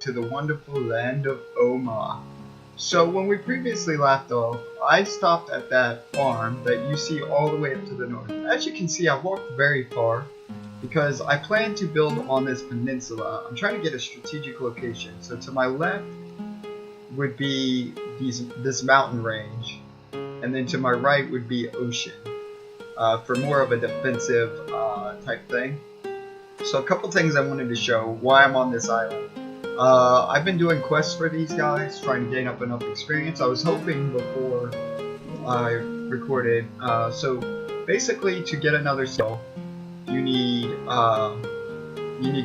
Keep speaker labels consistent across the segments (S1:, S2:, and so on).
S1: to the wonderful land of Omar. So when we previously left off, I stopped at that farm that you see all the way up to the north. As you can see, I walked very far because I plan to build on this peninsula. I'm trying to get a strategic location. So to my left would be this mountain range, and then to my right would be ocean for more of a defensive type thing. So a couple things I wanted to show why I'm on this island. I've been doing quests for these guys, trying to gain up enough experience. I was hoping before I recorded. So basically, to get another skill, you need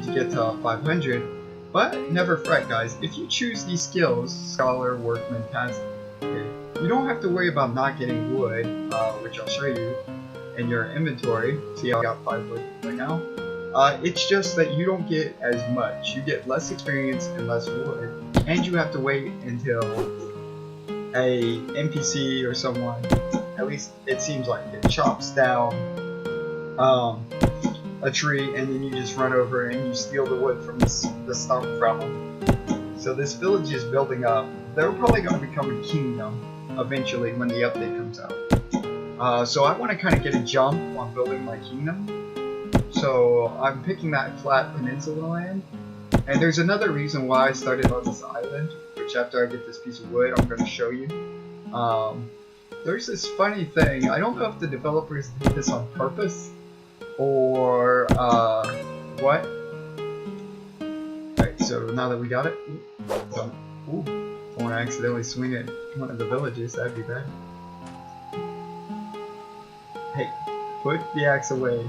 S1: to get to 500. But never fret, guys. If you choose these skills, scholar, workman, peasant, you don't have to worry about not getting wood, which I'll show you in your inventory. See, I got 5 wood right now. It's just that you don't get as much. You get less experience and less wood, and you have to wait until a NPC or someone, at least it seems like it, chops down a tree, and then you just run over and you steal the wood from the stump from them. So this village is building up. They're probably going to become a kingdom eventually when the update comes out. So I want to kind of get a jump on building my kingdom. So I'm picking that flat peninsula land, and there's another reason why I started on this island, which after I get this piece of wood I'm going to show you. There's this funny thing, I don't know if the developers did this on purpose or what. Alright, so now that we got it, don't want to accidentally swing at one of the villages, that'd be bad. Hey, put the axe away.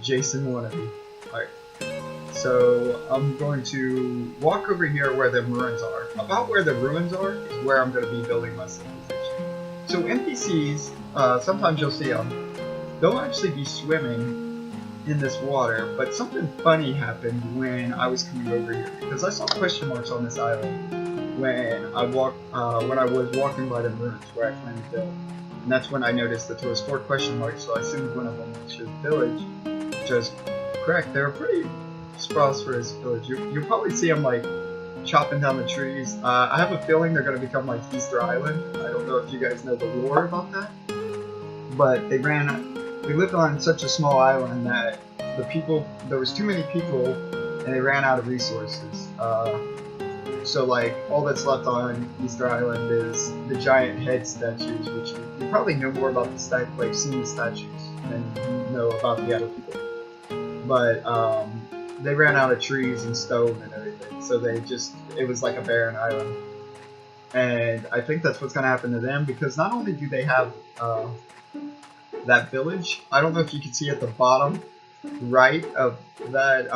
S1: Jason wannabe. Alright, so I'm going to walk over here where the ruins are. About where the ruins are is where I'm going to be building my civilization. So NPCs, sometimes you'll see them, they'll actually be swimming in this water, but something funny happened when I was coming over here, because I saw question marks on this island when I was walking by the ruins where I planned to build. And that's when I noticed that there was 4 question marks, so I assumed one of them was your village. Just correct. They're a pretty prosperous village. You'll probably see them like chopping down the trees. I have a feeling they're going to become like Easter Island. I don't know if you guys know the lore about that, but they lived on such a small island that there was too many people, and they ran out of resources. So like all that's left on Easter Island is the giant head statues, which you probably know more about seeing the statues than you know about the other people. But they ran out of trees and stone and everything, so it was like a barren island. And I think that's what's going to happen to them, because not only do they have that village, I don't know if you can see at the bottom right of that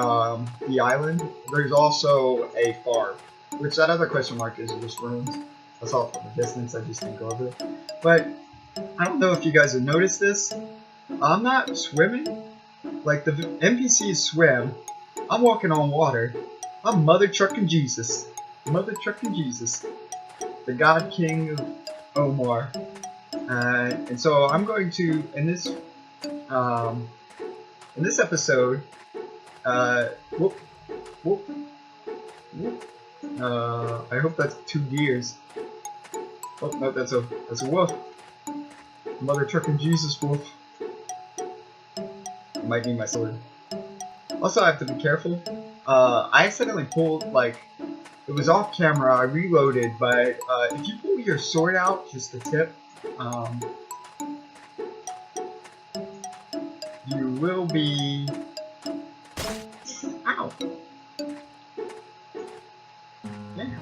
S1: the island, there's also a farm, which that other question mark is just ruins. That's all from the distance, I just didn't go over it. But I don't know if you guys have noticed this, I'm not swimming. Like the NPCs swim, I'm walking on water. I'm mother trucking Jesus. Mother trucking Jesus. The God King of Omar. And so I'm going to, in this episode, whoop, whoop, whoop. I hope that's 2 deers. Oh no, that's a wolf. Mother trucking Jesus wolf. Might need my sword. Also, I have to be careful. I accidentally pulled, it was off camera, I reloaded, but if you pull your sword out, just the tip, you will be... Ow! Damn.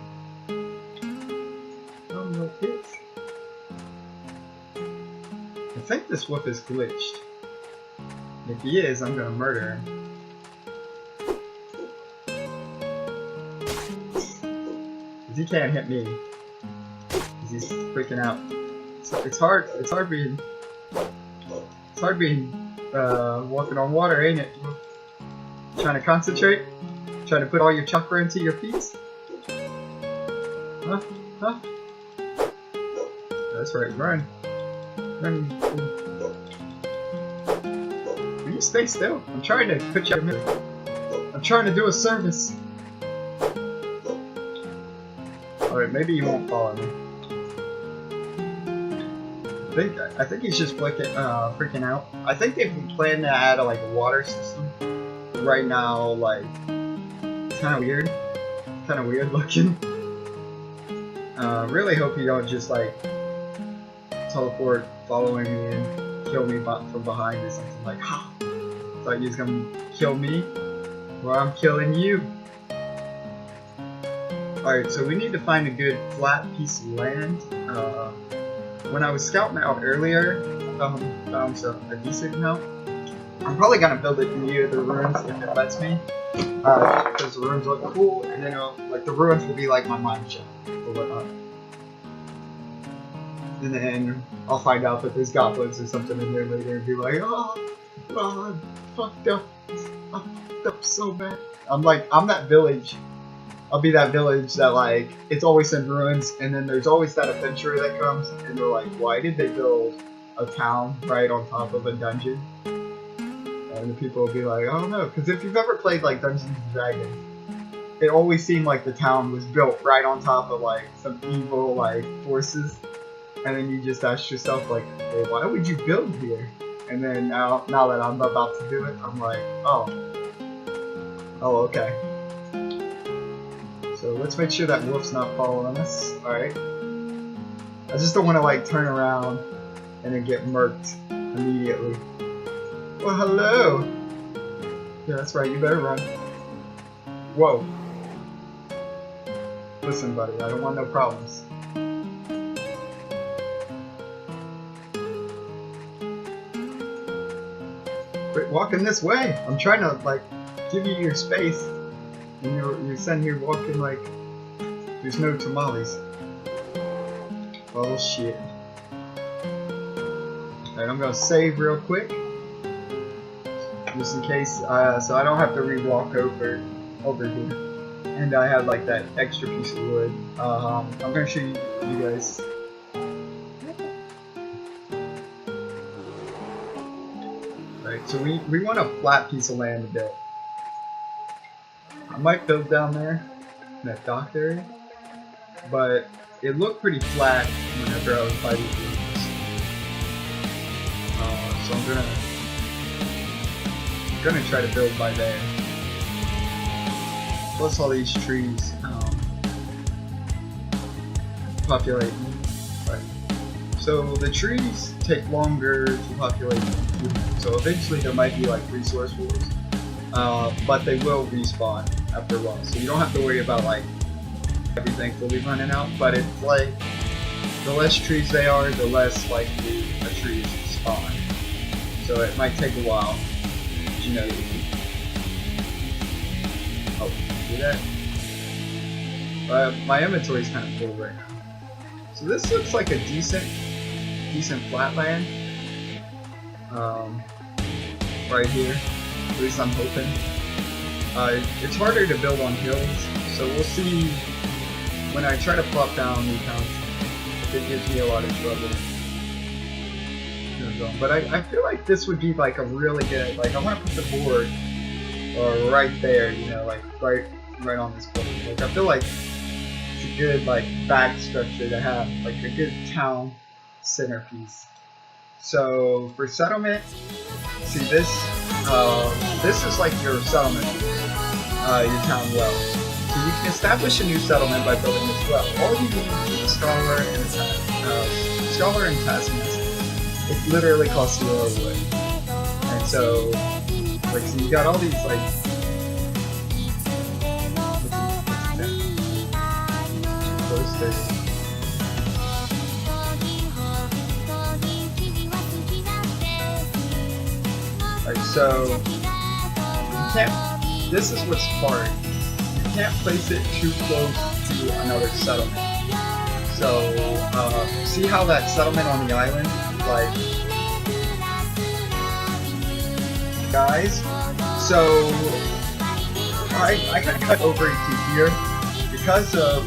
S1: No hits. I think this wolf is glitched. If he is, I'm gonna murder him. Cause he can't hit me. Cause he's freaking out. It's hard being walking on water, ain't it? Trying to concentrate? Trying to put all your chakra into your feet? Huh? Huh? That's right, run. Run. Will you stay still? I'm trying to put you in. I'm trying to do a service. Alright, maybe he won't follow me. I think he's just freaking out. I think they plan to add like a water system. Right now, like, it's kind of weird. Kind of weird looking. Really hope you don't just like teleport following me and kill me from behind or something. Like, ha! Thought you was gonna kill me? Well, I'm killing you. Alright, so we need to find a good flat piece of land. When I was scouting out earlier, found a decent amount. I'm probably gonna build it near the ruins if it lets me, because the ruins look cool, and then like the ruins will be like my mine shaft or whatnot. And then I'll find out that there's goblins or something in there later and be like, oh, I fucked up. I fucked up so bad. I'm that village. I'll be that village that like it's always in ruins, and then there's always that adventurer that comes and they're like, why did they build a town right on top of a dungeon? And the people will be like, I don't know, because if you've ever played like Dungeons and Dragons, it always seemed like the town was built right on top of like some evil like forces, and then you just ask yourself like, hey, why would you build here? And then now that I'm about to do it, I'm like, oh okay. So let's make sure that wolf's not following us. Alright. I just don't want to like turn around and then get murked immediately. Well, hello! Yeah, that's right, you better run. Whoa. Listen, buddy, I don't want no problems. Quit walking this way! I'm trying to, like, give you your space. And you're sitting here walking like there's no tamales. Oh shit. Alright, I'm gonna save real quick. Just in case, so I don't have to re-walk over here. And I have like that extra piece of wood. I'm gonna show you guys. Right, so we want a flat piece of land to build. I might build down there in that dock area, but it looked pretty flat whenever I was by these rooms. So I'm gonna try to build by there. Plus all these trees populate. Right. So the trees take longer to populate than humans. So eventually there might be like resource wars. But they will respawn after a while, so you don't have to worry about like everything fully running out. But it's like the less trees they are, the less likely a tree is to spawn. So it might take a while. But, you know. Oh, see that? My inventory is kind of full right now. So this looks like a decent flatland. Right here. At least I'm hoping. It's harder to build on hills, so we'll see when I try to plop down these houses if it gives me a lot of trouble. But I feel like this would be like a really good, like I want to put the board right there, you know, like right on this board. Like I feel like it's a good like back structure to have, like a good town centerpiece. So for settlement, see this is like your settlement, your town well. So you can establish a new settlement by building this well. All you need is a scholar and a taskmaster. It literally costs you a wood. And so, like, so you got all these like. Alright, so you can't. This is what's hard. You can't place it too close to another settlement. So see how that settlement on the island, like, guys. So I kind of cut over into here because of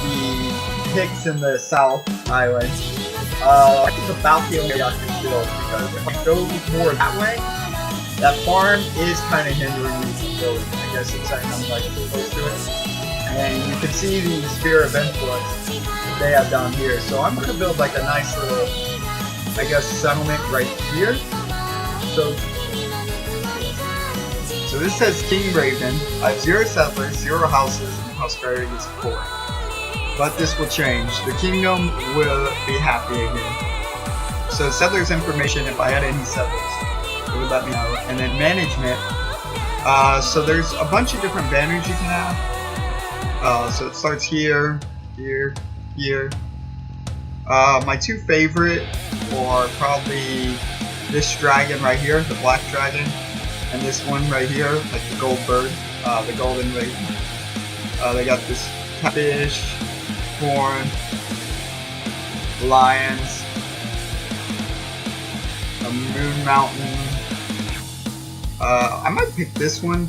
S1: the picks in the South Island. I think about the only way I can build, because if I go more that way, that farm is kind of hindering me from building. I guess it's saying I'm like close to it, And you can see the sphere of influence that they have down here. So I'm going to build like a nice little, I guess, settlement right here. So this says King Raven. I have 0 settlers, 0 houses, and prosperity is 4. But this will change. The kingdom will be happy again. So settlers information, if I had any settlers, it would let me know. And then management. So there's a bunch of different banners you can have. So it starts here, here, here. My 2 favorite are probably this dragon right here, the black dragon, and this one right here, like the gold bird, the golden raven. They got this fish, horn, lions, a moon mountain. I might pick this one.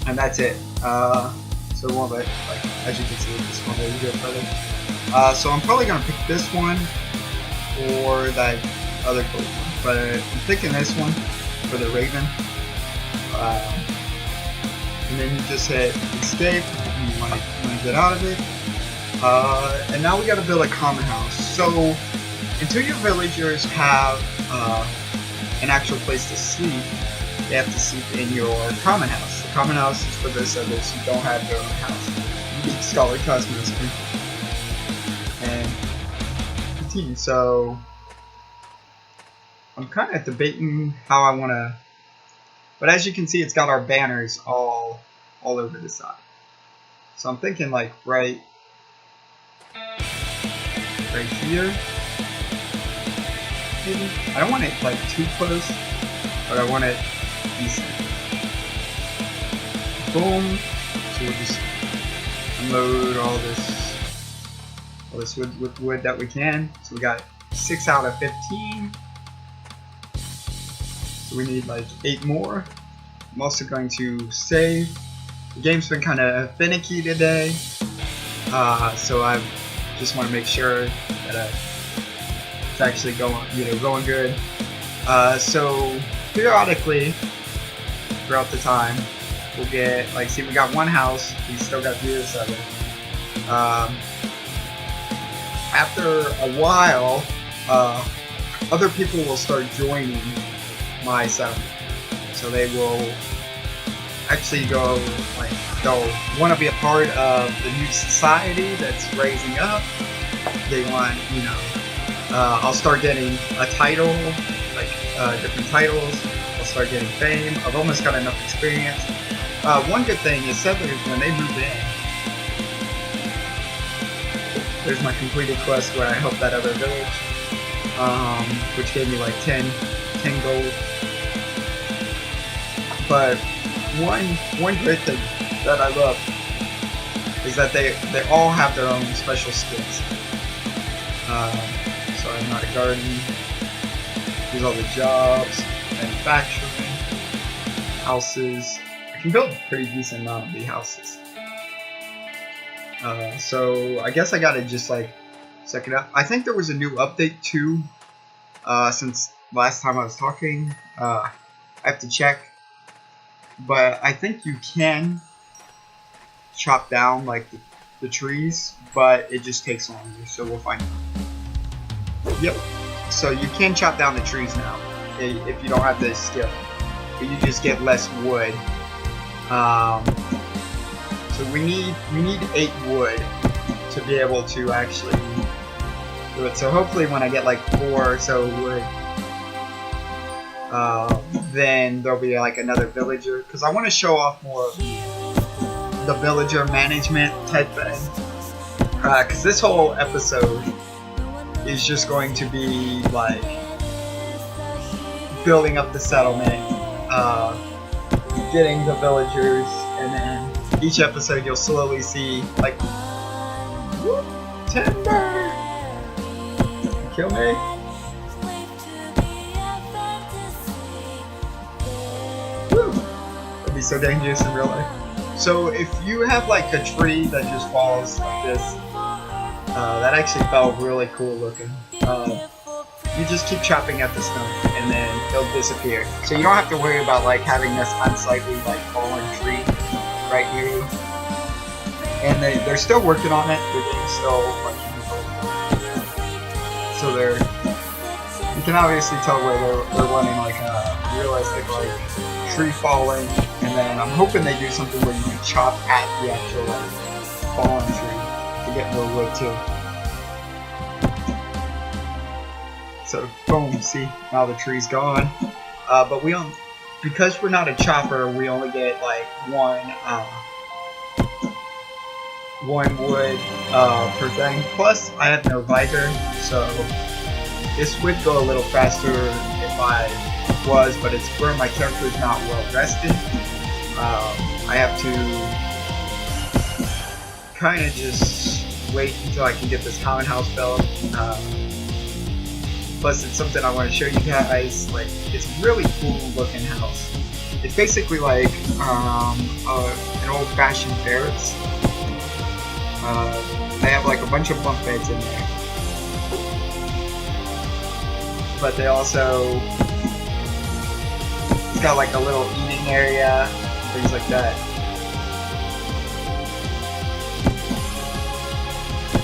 S1: And that's it. So one of it, like, as you can see, this one over here further. So I'm probably gonna pick this one or that other gold one, but I'm picking this one for the raven. And then you just hit escape. And you want to get out of it. And now we gotta build a common house. So until your villagers have an actual place to sleep, they have to sleep in your common house. The common house is for those others who don't have their own house. Unique Scholar Cosmaster. And continue. So I'm kind of debating how I want to, but as you can see, it's got our banners all over the side. So I'm thinking like right here. Maybe. I don't want it like too close, but I want it decent. Boom. So we'll just unload all this wood that we can. So we got 6 out of 15. So we need like 8 more. I'm also going to save. The game's been kind of finicky today, so I just want to make sure that it's actually going good. So periodically, throughout the time, we'll get like, see, we got 1 house. We still got 0 settlers. After a while, other people will start joining my settlement. So they will actually go, like, they'll want to be a part of the new society that's raising up. They want, I'll start getting a title, like different titles. I'll start getting fame. I've almost got enough experience. One good thing is settlers, when they move in, there's my completed quest where I helped that other village, which gave me like 10 gold. But one great thing that I love is that they all have their own special skills. So I'm not a garden. There's all the jobs, manufacturing, houses. I can build a pretty decent amount of the houses. So I guess I gotta just like check it out. I think there was a new update too, since last time I was talking. I have to check, but I think you can chop down like the trees, but it just takes longer. So we'll find out. Yep. So you can chop down the trees now if you don't have the skill, but you just get less wood. So we need 8 wood to be able to actually do it. So hopefully when I get like 4 or so wood, then there'll be like another villager, because I want to show off more of the villager management type thing. Because this whole episode is just going to be like building up the settlement, getting the villagers, and then each episode you'll slowly see like, whoop, timber, kill me. Woo. That'd be so dangerous in real life. So if you have like a tree that just falls like this, that actually felt really cool looking. you just keep chopping at the stone, and then they'll disappear. So you don't have to worry about like having this unsightly like fallen tree right near you. And they're still working on it. They're getting still like so they're, you can obviously tell where they're running like a realistic like tree falling, and then I'm hoping they do something where you can chop at the actual like fallen tree to get more wood too. So boom, see, now the tree's gone. But we don't, because we're not a chopper, we only get like one wood per thing. Plus, I have no visor, so this would go a little faster if I was, but it's where my character is not well rested. I have to kind of just wait until I can get this common house built. Plus, it's something I want to show you guys. Like, it's a really cool looking house. It's basically like an old-fashioned barracks. They have like a bunch of bunk beds in there, but they also, it's got like a little eating area, things like that.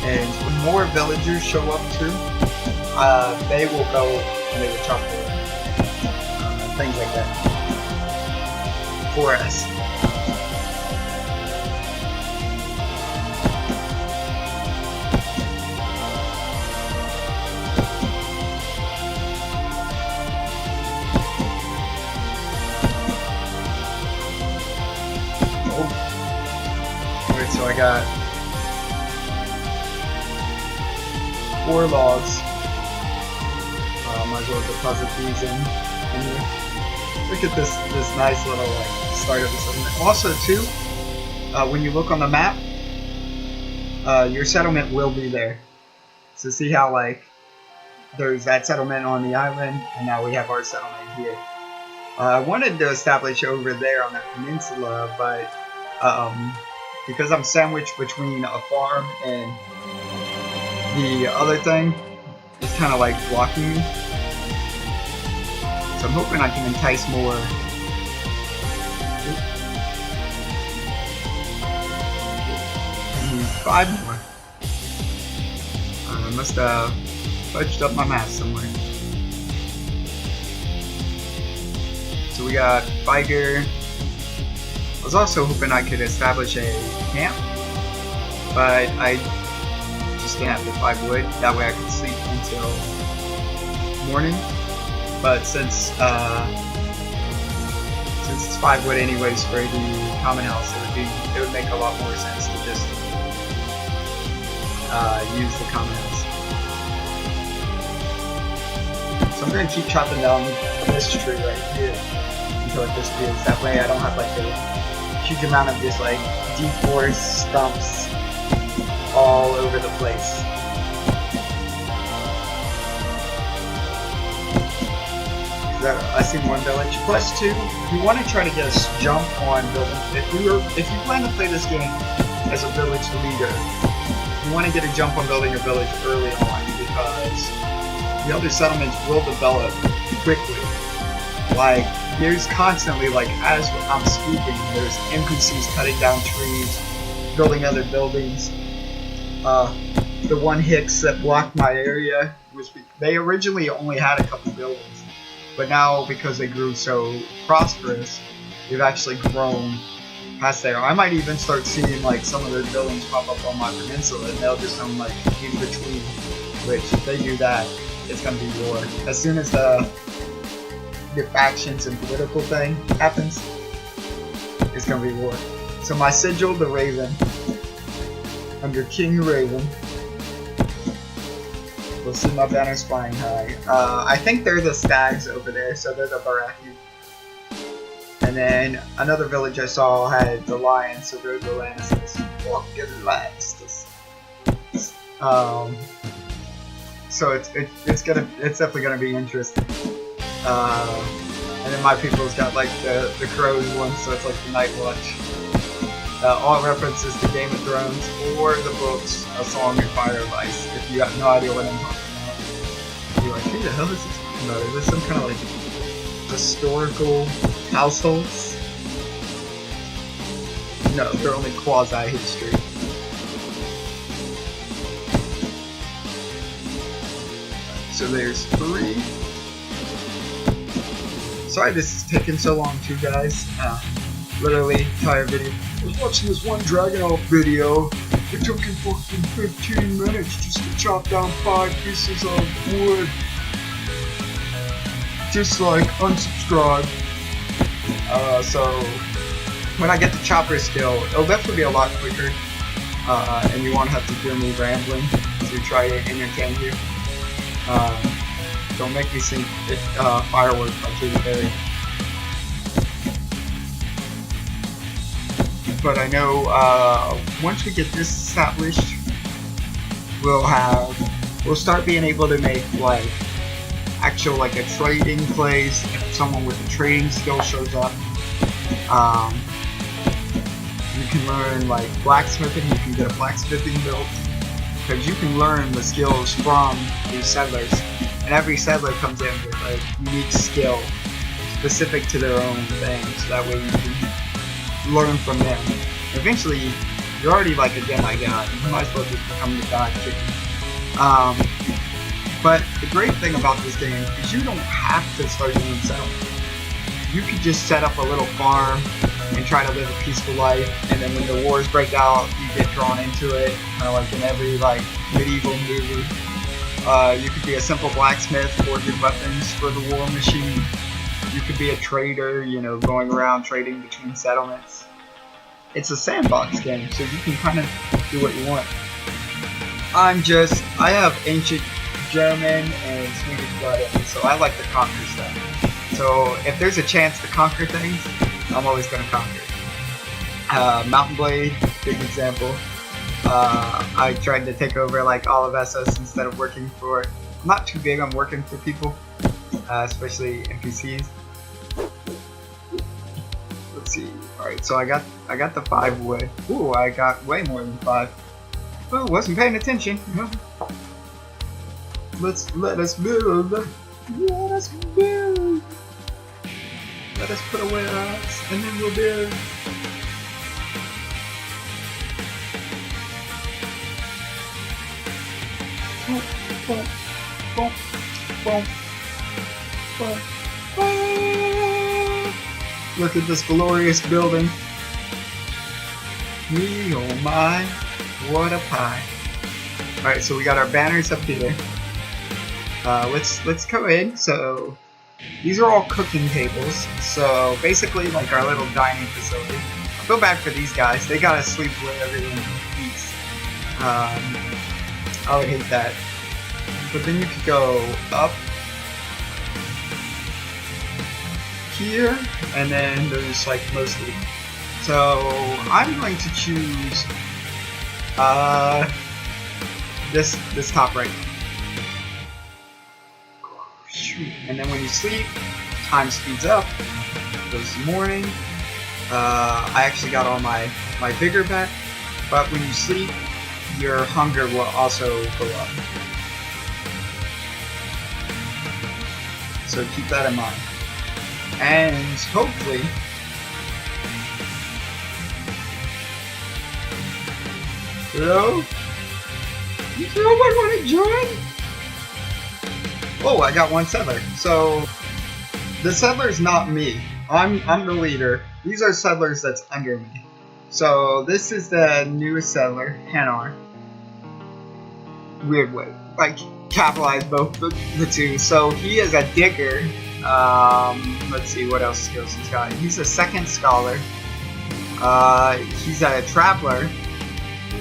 S1: And when more villagers show up too, they will go and they will chop wood, things like that for us. So I got 4 logs. Might as well deposit these in. Look at this nice little like start of the settlement. Also too, when you look on the map, your settlement will be there. So see how like there's that settlement on the island, and now we have our settlement here. I wanted to establish over there on that peninsula, but because I'm sandwiched between a farm and the other thing, it's kind of like blocking me. So I'm hoping I can entice more. I need 5 more. I must have fudged up my math somewhere. So we got Viger. I was also hoping I could establish a camp, but I just didn't have the 5 wood. That way I could sleep until morning. But since it's 5 wood anyways for the common house, it would make a lot more sense to just use the common house. So I'm gonna keep chopping down this tree right here until it disappears. That way I don't have like a huge amount of just like deforest stumps all over the place. I see one village. Plus 2, you want to try to get a jump on building. If you plan to play this game as a village leader, you want to get a jump on building your village early on, because the other settlements will develop quickly. Like, there's constantly, like, as I'm speaking, there's NPCs cutting down trees, building other buildings. The one Hicks that blocked my area, they originally only had a couple buildings, but now because they grew so prosperous, they've actually grown past there. I might even start seeing like some of their buildings pop up on my peninsula, and they'll just own like in between, which if they do that, it's gonna be war. As soon as the factions and political thing happens, it's gonna be war. So my sigil, the Raven, under King Raven. We'll see my banners flying high. I think they're the stags over there, so they're the Barathi. And then another village I saw had the lions, so they're the Lannisters. Fucking Lannisters. So it's definitely gonna be interesting. And then my people's got like the crows one, so it's like the Night Watch. All references to Game of Thrones or the books A Song of Fire and Ice, if you have no idea what I'm talking You're like, who the hell is this? No, is this some kind of like historical households? No, they're only quasi-history. So there's 3. Sorry this is taking so long too, guys. Literally, entire video. I was watching this one Dragon Off video. It took him fucking 15 minutes just to chop down 5 pieces of wood. Dislike, unsubscribe. So when I get the chopper skill, it'll definitely be a lot quicker. And you won't have to hear me rambling to try to entertain you. Don't make me sing Fireworks by Katy Perry. But I know once we get this established, we'll start being able to make like actual like a trading place. If someone with a trading skill shows up, you can learn like blacksmithing. You can get a blacksmithing build because you can learn the skills from these settlers, and every settler comes in with a unique skill specific to their own thing. So that way you can learn from them. Eventually, you're already like a demigod. You might as well just become the god chicken. But the great thing about this game is you don't have to start doing settlement. You could just set up a little farm and try to live a peaceful life, and then when the wars break out, you get drawn into it, kind of like in every like medieval movie. You could be a simple blacksmith forging weapons for the war machine. You could be a trader, you know, going around trading between settlements. It's a sandbox game, so you can kind of do what you want. I have ancient German and Swedish blood in me, so I like to conquer stuff. So if there's a chance to conquer things, I'm always going to conquer. Mountain Blade, big example. I tried to take over like all of SS instead of working for. I'm not too big on working for people, especially NPCs. Let's see. All right, so I got the 5 wood. Ooh, I got way more than 5. Oh, wasn't paying attention. Let us build. Let us build. Let us put away our axe, and then we'll build. Boom, boom, boom, boom, boom, boom. Look at this glorious building. Me, oh my, what a pie. Alright, so we got our banners up here. Let's go in. So these are all cooking tables. So basically like our little dining facility. I feel bad for these guys. They gotta sleep where everyone eats. I would hate that. But then you could go up here, and then there's like mostly. So I'm going to choose this top right. And then when you sleep, time speeds up. Goes to morning. I actually got all my vigor back, but when you sleep, your hunger will also go up. So keep that in mind. And hopefully, hello? Does nobody want to join? Oh, I got 1 settler. So the settler's not me. I'm the leader. These are settlers that's under me. So this is the newest settler, Hanar. Weird way. Like capitalize both the two. So he is a digger. Let's see what else skills he's got. He's a 2nd scholar. He's a traveler,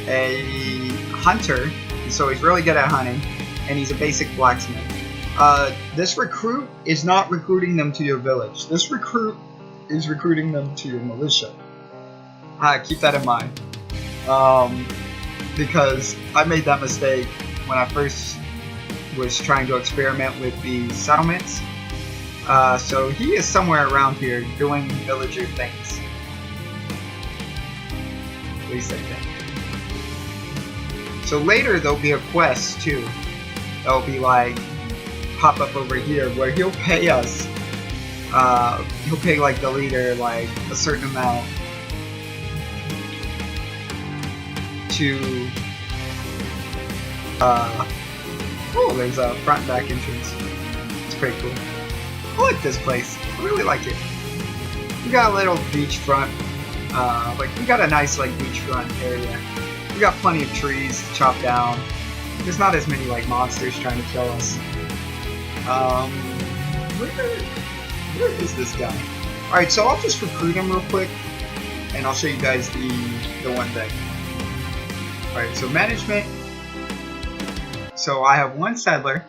S1: a hunter, so he's really good at hunting, and he's a basic blacksmith. This recruit is not recruiting them to your village. This recruit is recruiting them to your militia. Keep that in mind. Because I made that mistake when I first was trying to experiment with the settlements. So he is somewhere around here doing villager things. At least I think. So later there'll be a quest too. That'll be like pop up over here where he'll pay us. He'll pay like the leader like a certain amount to. Oh, there's a front and back entrance. It's pretty cool. I like this place. I really like it. We got a little beachfront. Like we got a nice like beachfront area. We got plenty of trees to chop down. There's not as many like monsters trying to kill us. Where is this guy? Alright, so I'll just recruit him real quick, and I'll show you guys the one thing. Alright, so management. So I have one settler.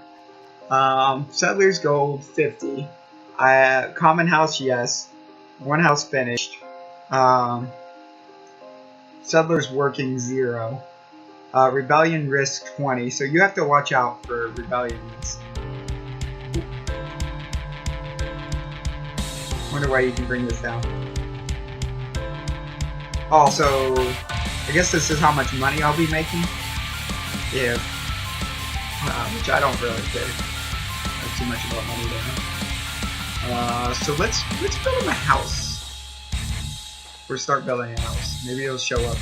S1: Settlers gold 50. Common house, yes. One house finished. Settlers working 0. Rebellion risk 20. So you have to watch out for rebellion risk. Wonder why you can bring this down. Also, I guess this is how much money I'll be making. Yeah. Which I don't really care. Not too much about money there. So let's build him a house. Or start building a house. Maybe it'll show up.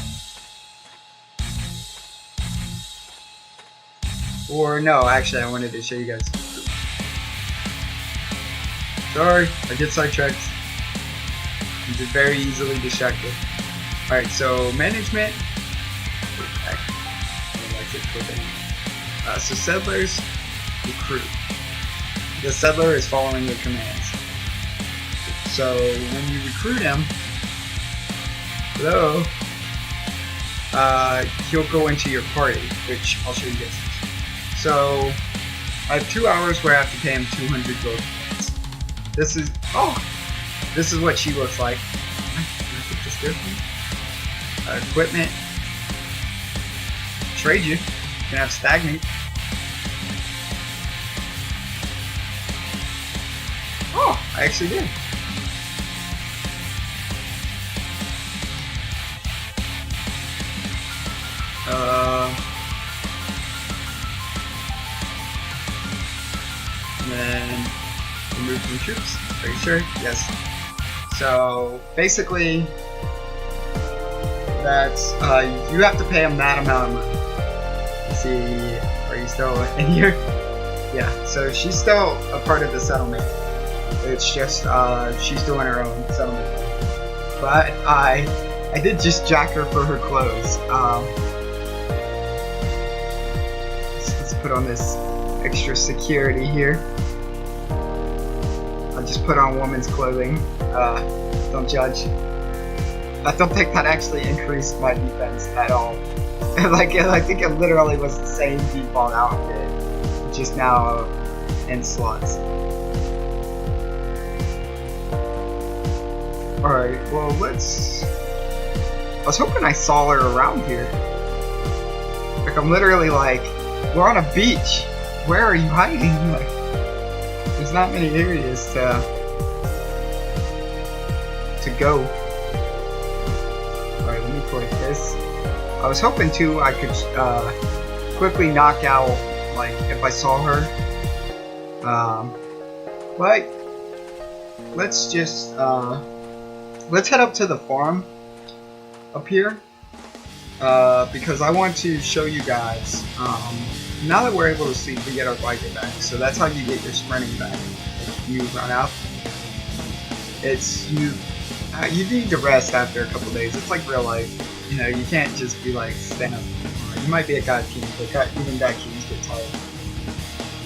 S1: Or no, actually I wanted to show you guys. Sorry, I get sidetracked. I'm just very easily distracted. Alright, so management. So settlers recruit. The settler is following your commands. So when you recruit him, hello, he'll go into your party, which I'll show you guys. So I have 2 hours where I have to pay him 200 gold points. This is what she looks like. Can I put this different? Equipment. Trade you. You can have stagnate. Oh, I actually did. And then remove some troops. Are you sure? Yes. So basically, that's you have to pay him that amount of money. Let's see, are you still in here? Yeah. So she's still a part of the settlement. It's just she's doing her own settlement. But I did just jack her for her clothes. Let's put on this extra security here. I just put on woman's clothing. Don't judge. I don't think that actually increased my defense at all. I think it literally was the same default outfit, just now in slots. Alright, well let's... I was hoping I saw her around here. Like I'm literally like, we're on a beach. Where are you hiding? Like, there's not many areas to go. Alright, let me put this. I was hoping too I could quickly knock out, like, if I saw her. But let's just let's head up to the farm up here because I want to show you guys. Now that we're able to sleep, we get our biker back. So that's how you get your sprinting back. If you run out, it's you need to rest after a couple days. It's like real life. You know, you can't just be like stand up. You might be a god king, but even god kings get tired.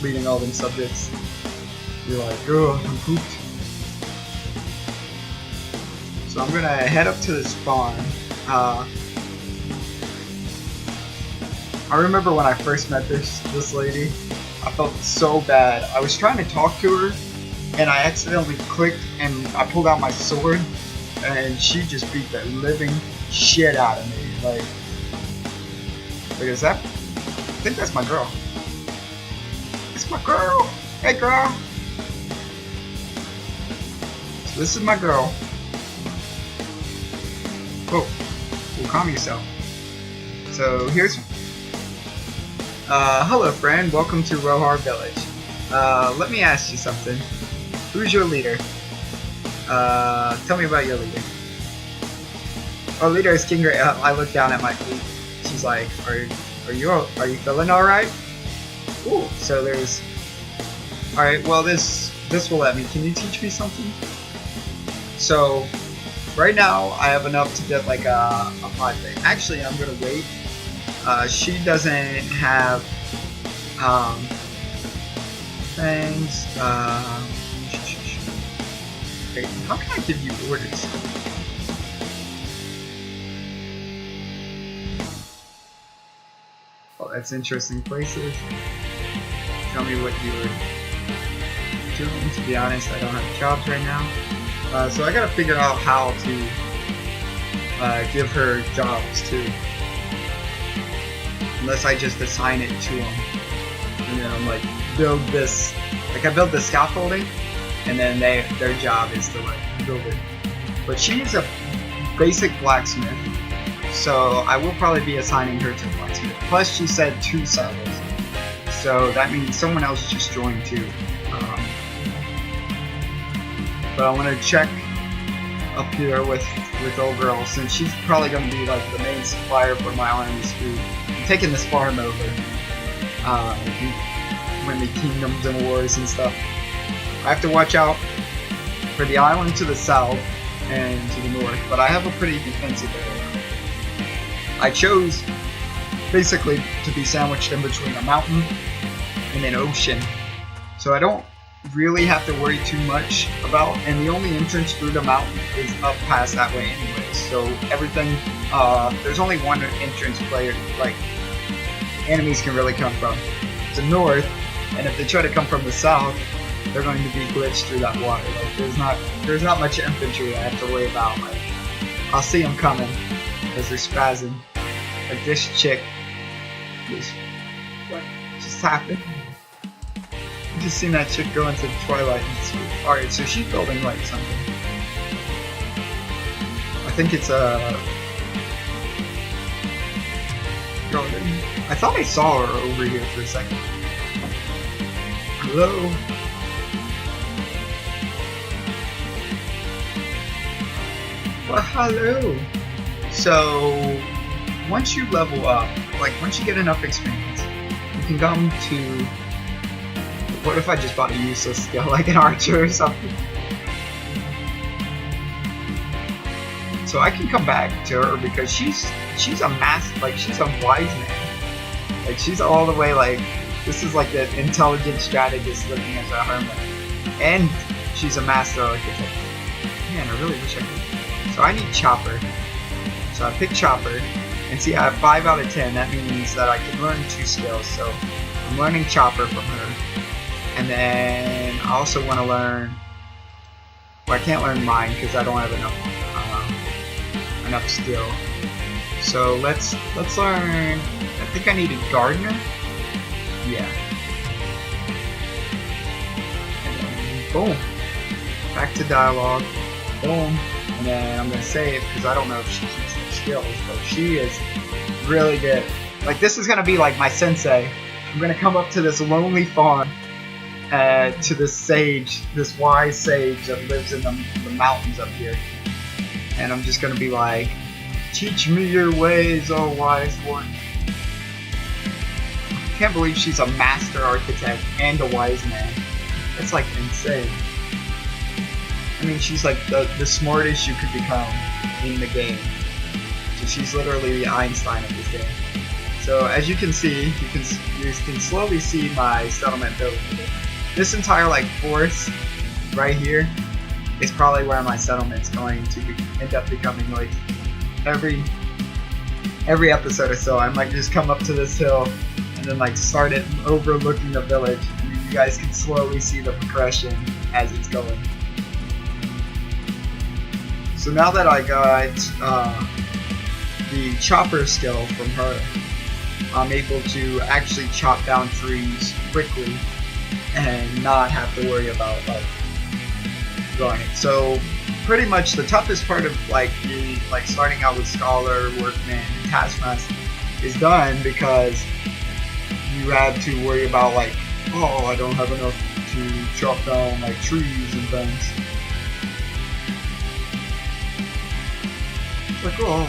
S1: Reading all them subjects, you're like, oh, I'm pooped. So I'm gonna head up to this farm. I remember when I first met this lady, I felt so bad. I was trying to talk to her, and I accidentally clicked, and I pulled out my sword, and she just beat the living shit out of me. Like is that? I think that's my girl. It's my girl. Hey, girl. So this is my girl. Whoa. Well, calm yourself. So here's. Hello, friend. Welcome to Rohar Village. Let me ask you something. Who's your leader? Tell me about your leader. Our leader is King Gray. I look down at my fleet. She's like, are you feeling all right? Ooh, so there's. All right. Well, this will let me. Can you teach me something? So, right now I have enough to get like a 5 thing. Actually, I'm gonna wait. She doesn't have things. Okay, how can I give you orders? Oh, that's interesting places. Tell me what you were doing. To be honest, I don't have jobs right now. So I gotta figure out how to give her jobs too. Unless I just assign it to them. And then I'm like, build this. Like I build the scaffolding, and then their job is to like build it. But she's a basic blacksmith, so I will probably be assigning her to blacksmith. Plus she said 2 silos, so that means someone else just joined too. But I want to check up here with old girl, since she's probably going to be like the main supplier for my army's food. I'm taking this farm over when the kingdoms and wars and stuff. I have to watch out for the island to the south and to the north, but I have a pretty defensive area. I chose basically to be sandwiched in between a mountain and an ocean, so I don't really have to worry too much about, and the only entrance through the mountain is up past that way anyway, so everything, there's only one entrance player, like, enemies can really come from the north, and if they try to come from the south, they're going to be glitched through that water. Like, there's not much infantry I have to worry about. Like, I'll see them coming as they're spazzing. Like this chick, what just happened? I just seen that chick go into the twilight. Alright, so she's building like something. I think it's a garden. I thought I saw her over here for a second. Hello? Well, hello! So, once you level up, like once you get enough experience, you can come to... What if I just bought a useless skill, like an archer or something? So I can come back to her because she's a master, like she's a wise man. Like she's all the way like, this is like an intelligent strategist looking as a hermit. And she's a master architect. Man, I really wish I could. So I need Chopper. So I pick Chopper. And see, I have 5 out of 10. That means that I can learn 2 skills. So I'm learning Chopper from her. And then I also want to learn... Well, I can't learn Mine because I don't have enough skill. So let's learn... I think I need a Gardener. Yeah. And then, boom. Back to dialogue. Boom. And then I'm going to save because I don't know if she keeps the skills, but she is really good. Like, this is going to be like my sensei. I'm going to come up to this lonely farm, to this sage, this wise sage that lives in the mountains up here. And I'm just going to be like, teach me your ways, oh wise one. I can't believe she's a master architect and a wise man. That's like insane. I mean, she's like the smartest you could become in the game. So she's literally the Einstein of this game. So as you can see, you can slowly see my settlement building. This entire like forest right here is probably where my settlement's going to end up becoming. Like every episode or so, I might just come up to this hill and then like start it overlooking the village, and you guys can slowly see the progression as it's going. So now that I got the chopper skill from her, I'm able to actually chop down trees quickly and not have to worry about like growing it. So pretty much the toughest part of like starting out with Scholar, Workman, and Taskmaster is done because you have to worry about like Oh, I don't have enough to chop down like trees and things. Like, oh,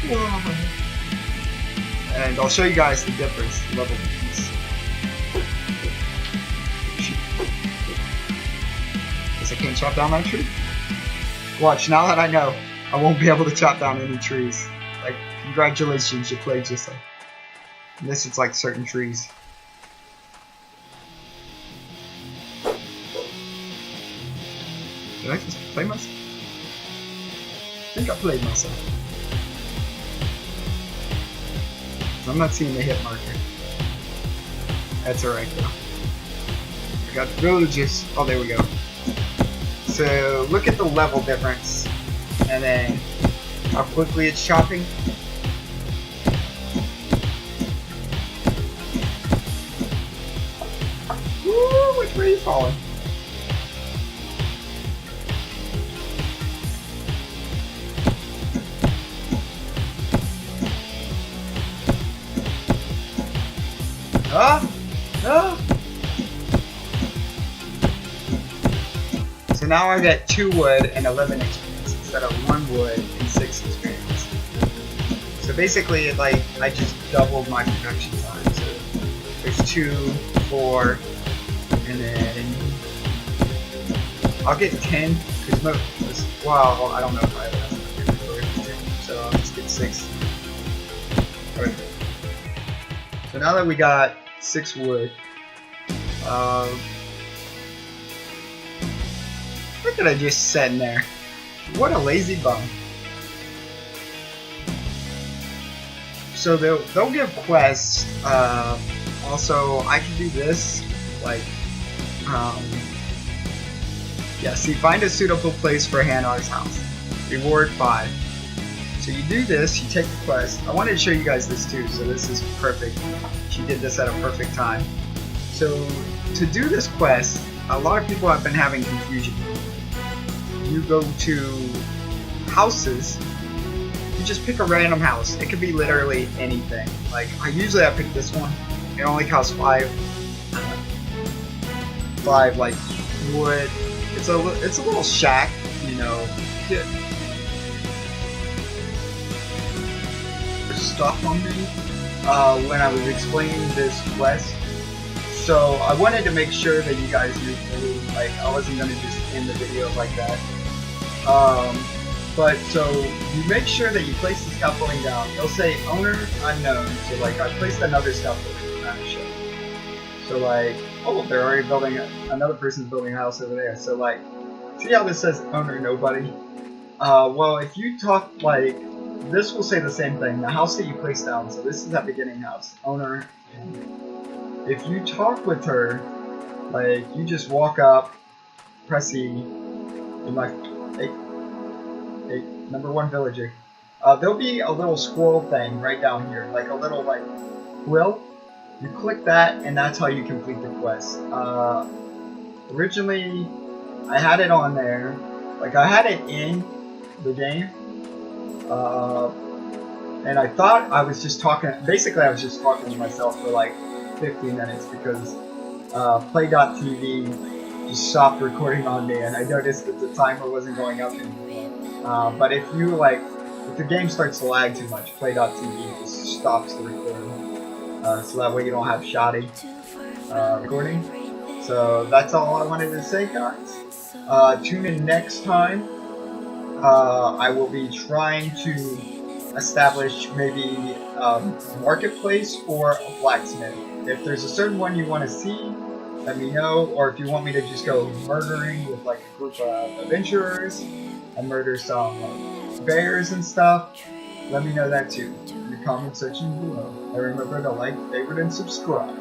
S1: why? And I'll show you guys the difference level these. Guess I can't chop down that tree. Watch, now that I know, I won't be able to chop down any trees. Like, congratulations, you played yourself. Unless it's like certain trees. Did I just play myself? I think I played myself. I'm not seeing the hit marker. That's alright though. I got villages. Oh, there we go. So look at the level difference, and then how quickly it's chopping. Woo! Which way are you falling? So now I get 2 wood and 11 experience instead of 1 wood and 6 experience. So basically, I just doubled my production time. So there's 2, 4, and then I'll get 10 because well, I don't know if I have enough inventory for 10, so I'll just get 6. Alright. So now that we got 6 wood, look at I just set in there. What a lazy bum. So they'll give quests. Also, I can do this, like, yeah. See, find a suitable place for Hannah's house. Reward 5. So you do this. You take the quest. I wanted to show you guys this too. So this is perfect. She did this at a perfect time. So to do this quest, a lot of people have been having confusion. You go to houses, you just pick a random house. It could be literally anything. Like I pick this one. It only costs 5 like wood. It's a little shack, you know. Stuff on me when I was explaining this quest. So I wanted to make sure that you guys knew fully. Like I wasn't gonna just end the video like that. But so you make sure that you place the scaffolding down. It'll say owner unknown. So like I placed another scaffolding to kind of show. So like, oh, they're already building another person's building a house over there. So like, see how this says owner nobody? Well, if you talk like this, will say the same thing. The house that you place down. So this is that beginning house, owner. If you talk with her, like you just walk up, press E, and like, hey, number 1 villager. There'll be a little scroll thing right down here, like a little like quill. You click that, and that's how you complete the quest. Originally, I had it on there, like I had it in the game, and I thought I was just talking. Basically, I was just talking to myself for like 50 minutes because Play.tv just stopped recording on me, and I noticed that the timer wasn't going up anymore. But if the game starts to lag too much, Play.tv just stops the recording. So that way you don't have shoddy recording. So that's all I wanted to say, guys. Tune in next time. I will be trying to establish maybe a marketplace or a blacksmith. If there's a certain one you want to see, let me know. Or if you want me to just go murdering with like a group of adventurers and murder some bears and stuff, let me know that too in the comment section below. And remember to like, favorite, and subscribe.